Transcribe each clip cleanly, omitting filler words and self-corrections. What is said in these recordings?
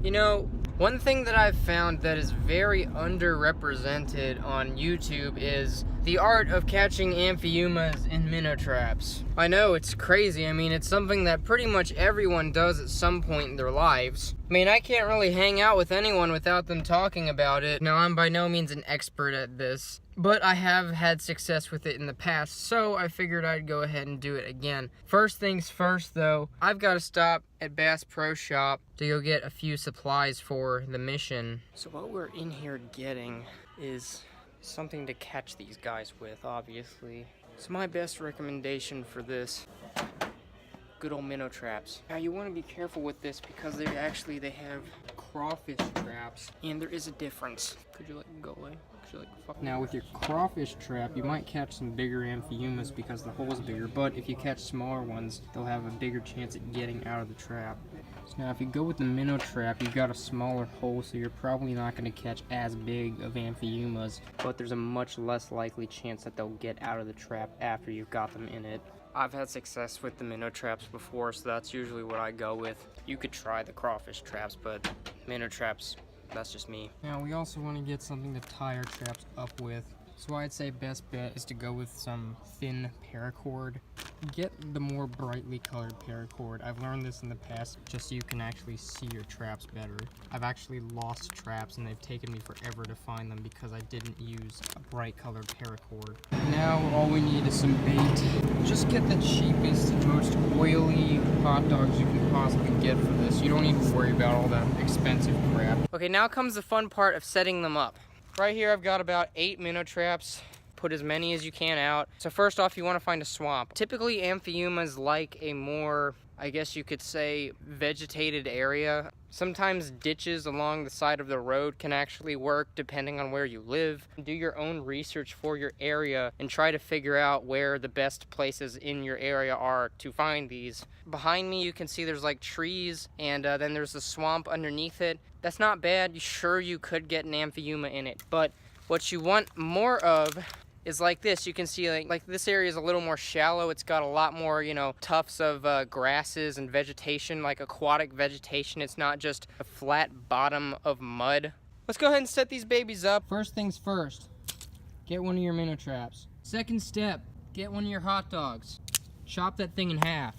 You know, one thing that I've found that is very underrepresented on YouTube is the art of catching Amphiumas in minnow traps. I know, it's crazy. I mean, it's something that pretty much everyone does at some point in their lives. I mean, I can't really hang out with anyone without them talking about it. Now, I'm by no means an expert at this, but I have had success with it in the past, so I figured I'd go ahead and do it again. First things first, though, I've got to stop at Bass Pro Shop to go get a few supplies for the mission. So what we're in here getting is something to catch these guys with, obviously. So my best recommendation for this, good old minnow traps. Now you want to be careful with this because they have crawfish traps, and there is a difference. Could you go away? Now with your crawfish trap, you might catch some bigger Amphiumas because the hole is bigger, but if you catch smaller ones, they'll have a bigger chance at getting out of the trap. So now if you go with the minnow trap, you've got a smaller hole, so you're probably not going to catch as big of Amphiumas, but there's a much less likely chance that they'll get out of the trap after you've got them in it. I've had success with the minnow traps before, so that's usually what I go with. You could try the crawfish traps, but minnow traps, that's just me. Now we also want to get something to tie our traps up with. So I'd say best bet is to go with some thin paracord. Get the more brightly colored paracord. I've learned this in the past just so you can actually see your traps better. I've actually lost traps and they've taken me forever to find them because I didn't use a bright colored paracord. Now all we need is some bait. Just get the cheapest, most oily hot dogs you can possibly get for this. You don't need to worry about all that expensive crap. Okay, now comes the fun part of setting them up. Right here I've got about 8 minnow traps. Put as many as you can out. So first off, you want to find a swamp. Typically Amphiumas like a more, I guess you could say, vegetated area. Sometimes ditches along the side of the road can actually work depending on where you live. Do your own research for your area and try to figure out where the best places in your area are to find these. Behind me you can see there's like trees, and then there's a swamp underneath it. That's not bad. Sure, you could get an Amphiuma in it, but what you want more of is like this. You can see like this area is a little more shallow. It's got a lot more, you know, tufts of grasses and vegetation, like aquatic vegetation. It's not just a flat bottom of mud. Let's go ahead and set these babies up. First things first, get one of your minnow traps. Second step, get one of your hot dogs. Chop that thing in half.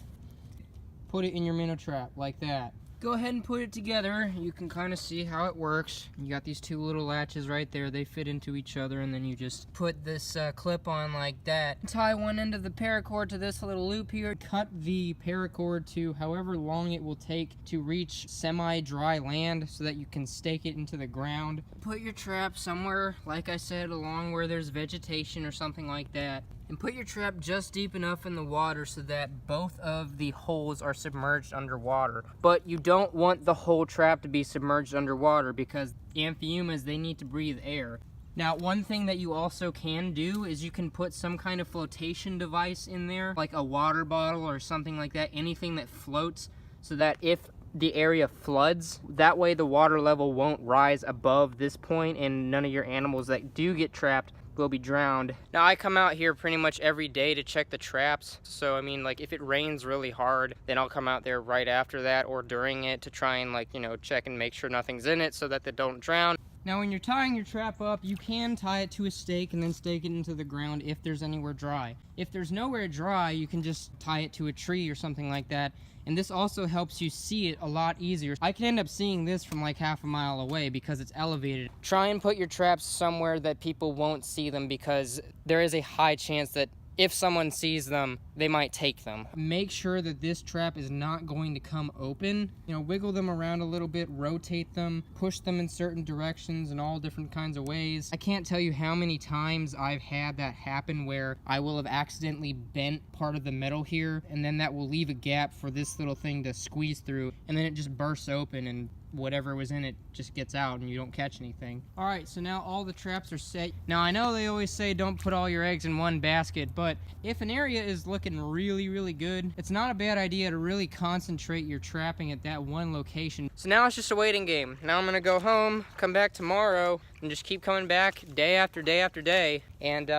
Put it in your minnow trap like that. Go ahead and put it together. You can kind of see how it works. You got these two little latches right there. They fit into each other, and then you just put this clip on like that. Tie one end of the paracord to this little loop here. Cut the paracord to however long it will take to reach semi-dry land so that you can stake it into the ground. Put your trap somewhere, like I said, along where there's vegetation or something like that. And put your trap just deep enough in the water so that both of the holes are submerged underwater. But you don't want the whole trap to be submerged underwater because Amphiumas, they need to breathe air. Now, one thing that you also can do is you can put some kind of flotation device in there, like a water bottle or something like that, anything that floats, so that if the area floods, that way the water level won't rise above this point and none of your animals that do get trapped will be drowned. Now I come out here pretty much every day to check the traps, so I mean, like, if it rains really hard, then I'll come out there right after that or during it to try and, like, you know, check and make sure nothing's in it so that they don't drown. Now when you're tying your trap up, you can tie it to a stake and then stake it into the ground if there's anywhere dry. If there's nowhere dry, you can just tie it to a tree or something like that, and this also helps you see it a lot easier. I can end up seeing this from like half a mile away because it's elevated. Try and put your traps somewhere that people won't see them because there is a high chance that if someone sees them, they might take them. Make sure that this trap is not going to come open. You know, wiggle them around a little bit, rotate them, push them in certain directions in all different kinds of ways. I can't tell you how many times I've had that happen where I will have accidentally bent part of the metal here, and then that will leave a gap for this little thing to squeeze through, and then it just bursts open and whatever was in it just gets out and you don't catch anything. All right, so now all the traps are set. Now I know they always say don't put all your eggs in one basket, but if an area is looking really good, it's not a bad idea to really concentrate your trapping at that one location. So now it's just a waiting game. Now I'm gonna go home, come back tomorrow, and just keep coming back day after day after day, and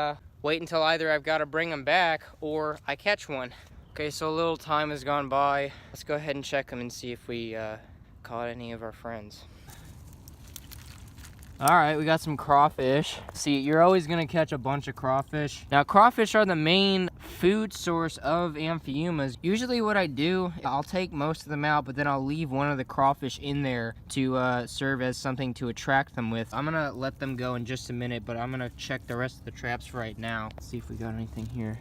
wait until either I've got to bring them back or I catch one. Okay, so a little time has gone by. Let's go ahead and check them and see if we caught any of our friends. All right, we got some crawfish. See, you're always gonna catch a bunch of crawfish. Now, crawfish are the main food source of Amphiumas. Usually what I do, I'll take most of them out, but then I'll leave one of the crawfish in there to serve as something to attract them with. I'm gonna let them go in just a minute, but I'm gonna check the rest of the traps right now. Let's see if we got anything here.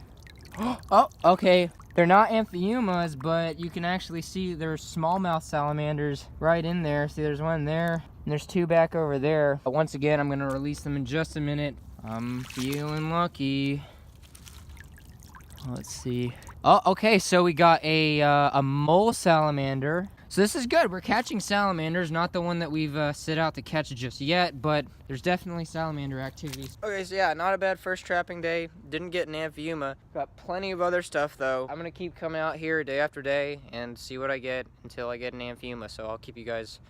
Oh, okay. They're not Amphiumas, but you can actually see there's smallmouth salamanders right in there. See, there's one there, and there's two back over there. But once again, I'm gonna release them in just a minute. I'm feeling lucky. Let's see. Oh, okay, so we got a mole salamander. So this is good. We're catching salamanders, not the one that we've set out to catch just yet, but there's definitely salamander activities. Okay, so yeah, not a bad first trapping day. Didn't get an Amphiuma. Got plenty of other stuff though. I'm gonna keep coming out here day after day and see what I get until I get an Amphiuma, so I'll keep you guys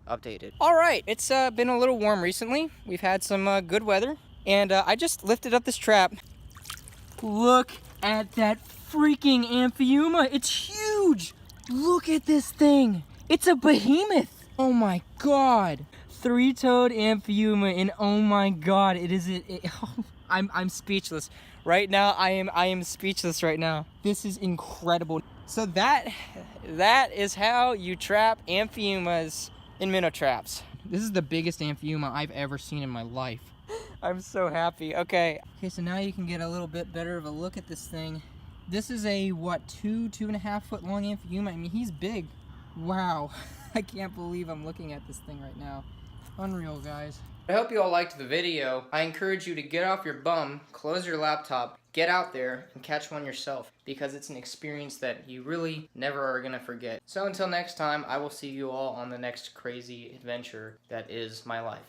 updated. All right, it's been a little warm recently. We've had some good weather, and I just lifted up this trap. Look at that freaking Amphiuma. It's huge. Look at this thing. It's a behemoth. Oh my god. Three-Toed Amphiuma, and oh my god, it is I'm speechless. Right now, I am speechless right now. This is incredible. So that is how you trap Amphiumas in minnow traps. This is the biggest Amphiuma I've ever seen in my life. I'm so happy. Okay, so now you can get a little bit better of a look at this thing. This is a, what, 2.5 foot long Amphiuma. I mean, he's big. Wow. I can't believe I'm looking at this thing right now. Unreal, guys. I hope you all liked the video. I encourage you to get off your bum, close your laptop, get out there, and catch one yourself, because it's an experience that you really never are gonna forget. So until next time, I will see you all on the next crazy adventure that is my life.